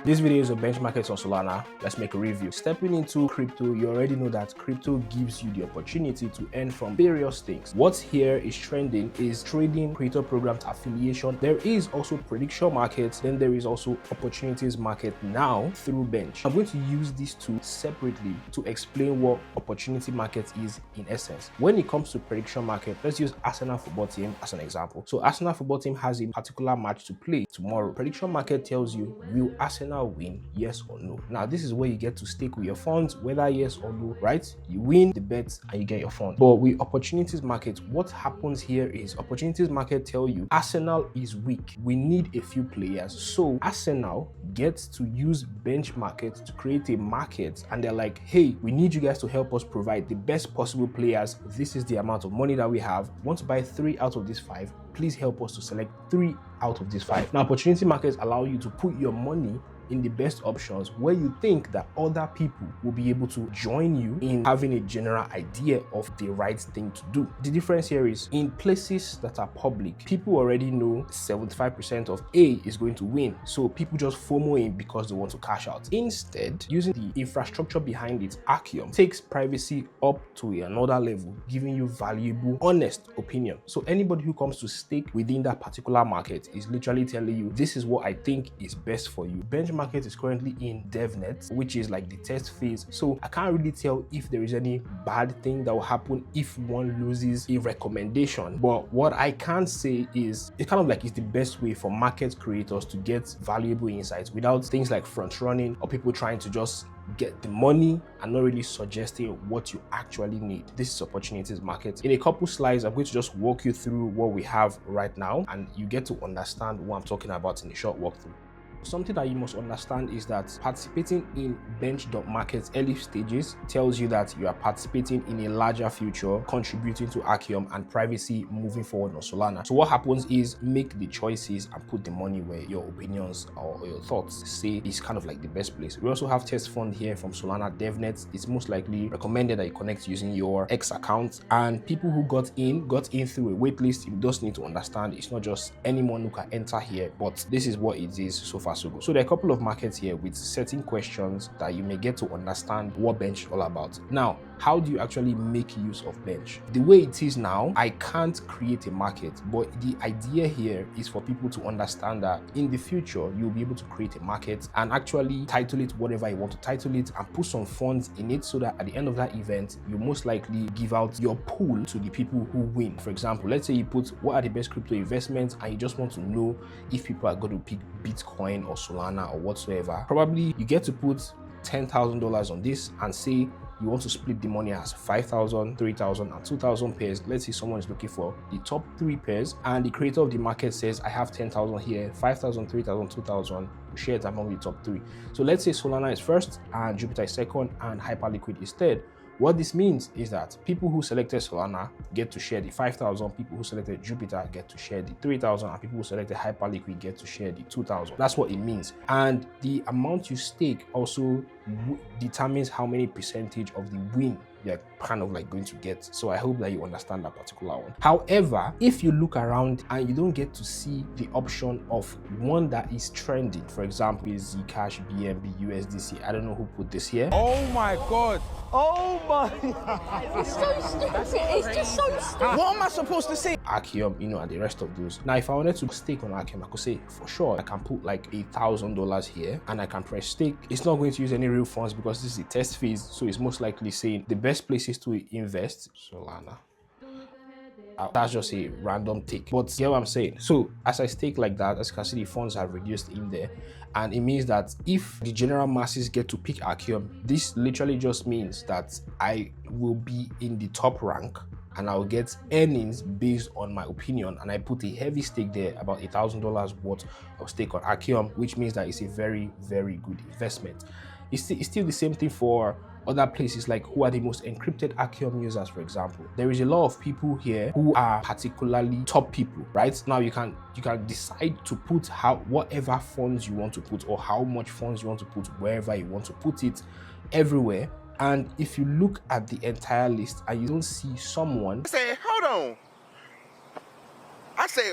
This video is a benchmark on Solana. Let's make a review. Stepping into crypto, you already know that crypto gives you the opportunity to earn from various things. What's here is trending is trading, creator programs, affiliation. There is also prediction markets. Then there is also opportunities market now through Bench. I'm going to use these two separately to explain what opportunity market is in essence. When it comes to prediction market, let's use Arsenal football team as an example. So Arsenal football team has a particular match to play tomorrow. Prediction market tells you, will Arsenal win, yes or no? Now this is where you get to stake with your funds, whether yes or no, right? You win the bet and you get your funds. But with opportunities market, what happens here is opportunities market tell you Arsenal is weak, we need a few players. So Arsenal gets to use bench market to create a market, and they're like, hey, we need you guys to help us provide the best possible players. This is the amount of money that we have. Want to buy 3 out of these 5, please help us to select 3 out of these 5. Now opportunity markets allow you to put your money in the best options where you think that other people will be able to join you in having a general idea of the right thing to do. The difference here is in places that are public, people already know 75% of A is going to win. So people just FOMO in because they want to cash out. Instead, using the infrastructure behind it, Arcium takes privacy up to another level, giving you valuable, honest opinion. So anybody who comes to stake within that particular market is literally telling you, this is what I think is best for you. Bench market is currently in devnet, which is like the test phase, so I can't really tell if there is any bad thing that will happen if one loses a recommendation. But what I can say is it's kind of like it's the best way for market creators to get valuable insights without things like front running or people trying to just get the money and not really suggesting what you actually need. This is opportunities market. In a couple slides, I'm going to just walk you through what we have right now, and you get to understand what I'm talking about in a short walkthrough. Something that you must understand is that participating in bench.market's early stages tells you that you are participating in a larger future, contributing to Arcium and privacy moving forward on Solana. So what happens is make the choices and put the money where your opinions or your thoughts say is kind of like the best place. We also have test fund here from Solana DevNet. It's most likely recommended that you connect using your X account, and people who got in through a waitlist. You just need to understand it's not just anyone who can enter here, but this is what it is so far. So there are a couple of markets here with certain questions that you may get to understand what bench is all about. Now, how do you actually make use of bench? The way it is now, I can't create a market, but the idea here is for people to understand that in the future, you'll be able to create a market and actually title it whatever you want to title it and put some funds in it so that at the end of that event, you most likely give out your pool to the people who win. For example, let's say you put what are the best crypto investments and you just want to know if people are going to pick Bitcoin or Solana or whatsoever. Probably you get to put $10,000 on this and say you want to split the money as 5,000, 3,000, and 2,000 pairs. Let's say someone is looking for the top 3 pairs and the creator of the market says, I have 10,000 here, 5,000, 3,000, 2,000, share it among the top 3. So let's say Solana is first and Jupiter is second and Hyperliquid is third. What this means is that people who selected Solana get to share the 5,000, people who selected Jupiter get to share the 3,000, and people who selected Hyperliquid get to share the 2,000. That's what it means. And the amount you stake also determines how many percentage of the win you're kind of like going to get. So I hope that you understand that particular one. However, if you look around and you don't get to see the option of one that is trending, for example, is Zcash, BNB, USDC. I don't know who put this here. Oh my God. Oh my. It's so stupid. It's just so stupid. What am I supposed to say? Arcium, and the rest of those. Now, if I wanted to stake on Arcium, I could say for sure I can put like $1,000 here and I can press stake. It's not going to use any real funds because this is a test phase, so it's most likely saying the best places to invest Solana. That's just a random tick, but get what I'm saying. So as I stake like that, as you can see, the funds have reduced in there, and it means that if the general masses get to pick Arcium, this literally just means that I will be in the top rank and I'll get earnings based on my opinion. And I put a heavy stake there, about $1,000 worth of stake on Arcium, which means that it's a very, very good investment. It's still the same thing for other places, like who are the most encrypted Arcium users, for example. There is a lot of people here who are particularly top people, right? Now you can decide to put whatever funds you want to put or how much funds you want to put wherever you want to put it, everywhere. And if you look at the entire list and you don't see someone, I say, hold on. I say,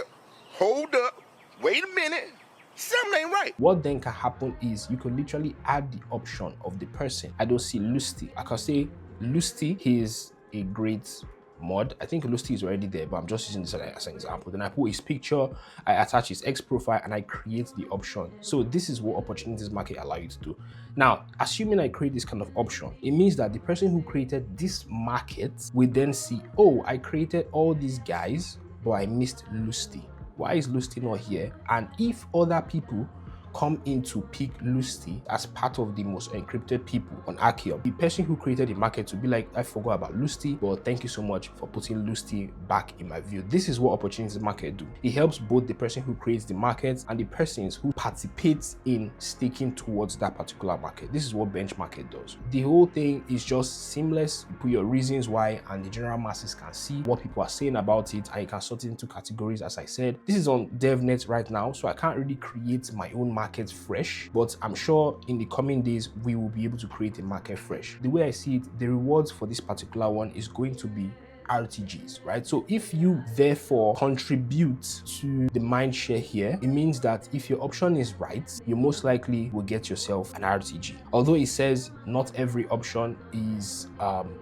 hold up, wait a minute. Something ain't right. What then can happen is you can literally add the option of the person. I don't see Lusty. I can say Lusty, he is a great mod. I think Lusty is already there, but I'm just using this as an example. Then I put his picture, I attach his X profile, and I create the option. So this is what Opportunities Market allow you to do. Now, assuming I create this kind of option, it means that the person who created this market will then see, oh, I created all these guys, but I missed Lusty. Why is Lusty not here? And if other people come in to pick Lusty as part of the most encrypted people on Arcium, the person who created the market will be like, I forgot about Lusty, but thank you so much for putting Lusty back in my view. This is what Opportunities Market do. It helps both the person who creates the market and the persons who participates in staking towards that particular market. This is what bench market does. The whole thing is just seamless. You put your reasons why, and the general masses can see what people are saying about it, and you can sort it into categories. As I said, this is on DevNet right now, so I can't really create my own market fresh, but I'm sure in the coming days we will be able to create a market fresh. The way I see it, the rewards for this particular one is going to be RTGs, right? So if you therefore contribute to the mind share here, it means that if your option is right, you most likely will get yourself an RTG. Although it says not every option is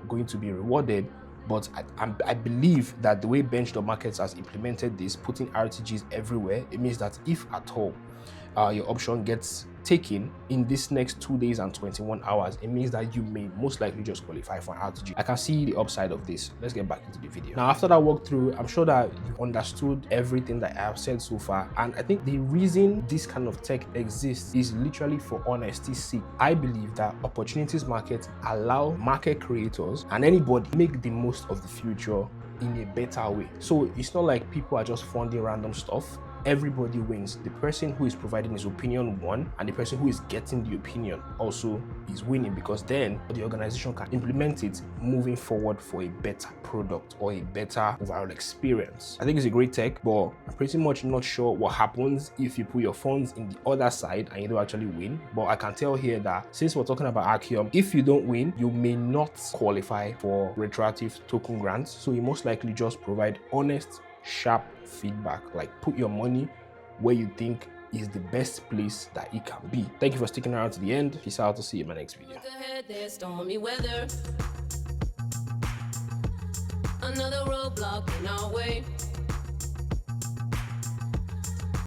going to be rewarded, but I believe that the way Bench.Markets has implemented this, putting RTGs everywhere, it means that if at all your option gets taken in this next 2 days and 21 hours, it means that you may most likely just qualify for an RTG. I can see the upside of this. Let's get back into the video. Now, after that walkthrough, I'm sure that you understood everything that I have said so far. And I think the reason this kind of tech exists is literally for honesty's sake. I believe that Opportunities Market allow market creators and anybody make the most of the future in a better way. So it's not like people are just funding random stuff. Everybody wins. The person who is providing his opinion won, and the person who is getting the opinion also is winning, because then the organization can implement it moving forward for a better product or a better overall experience. I think it's a great tech, but I'm pretty much not sure what happens if you put your funds in the other side and you don't actually win. But I can tell here that since we're talking about Arcium, if you don't win, you may not qualify for retroactive token grants. So you most likely just provide honest, sharp feedback, like put your money where you think is the best place that it can be. Thank you for sticking around to the end. Peace out. To see you in my next video. Look ahead, there's stormy weather. Another roadblock in our way.